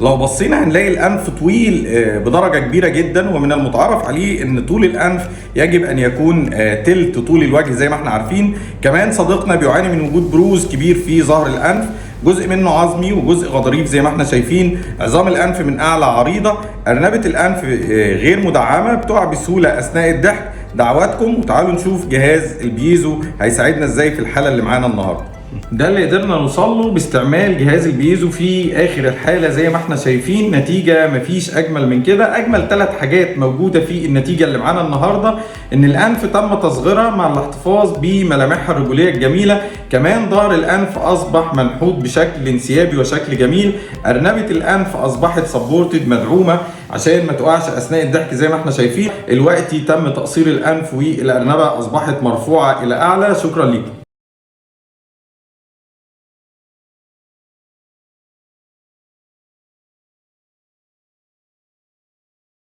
لو بصينا هنلاقي الانف طويل بدرجه كبيره جدا، ومن المتعارف عليه ان طول الانف يجب ان يكون تلت طول الوجه زي ما احنا عارفين. كمان صديقنا بيعاني من وجود بروز كبير في ظهر الانف، جزء منه عظمي وجزء غضاريف زي ما احنا شايفين. عظام الانف من اعلى عريضه، ارنبه الانف غير مدعمه، بتقع بسهوله اثناء الضحك. دعواتكم، وتعالوا نشوف جهاز البيزو هيساعدنا ازاي في الحاله اللي معانا النهارده. ده اللي قدرنا نوصل له باستعمال جهاز البيزو في اخر الحاله زي ما احنا شايفين. نتيجه مفيش اجمل من كده. اجمل 3 حاجات موجوده في النتيجه اللي معانا النهارده: ان الانف تم تصغيرها مع الاحتفاظ بملامحها الرجوليه الجميله. كمان ظهر الانف اصبح منحوت بشكل انسيابي وشكل جميل. ارنبه الانف اصبحت سبورتد مدعومه عشان ما تقعش اثناء الضحك زي ما احنا شايفين. الوقت تم تقصير الانف والارنبه اصبحت مرفوعه الى اعلى. شكرا لكم.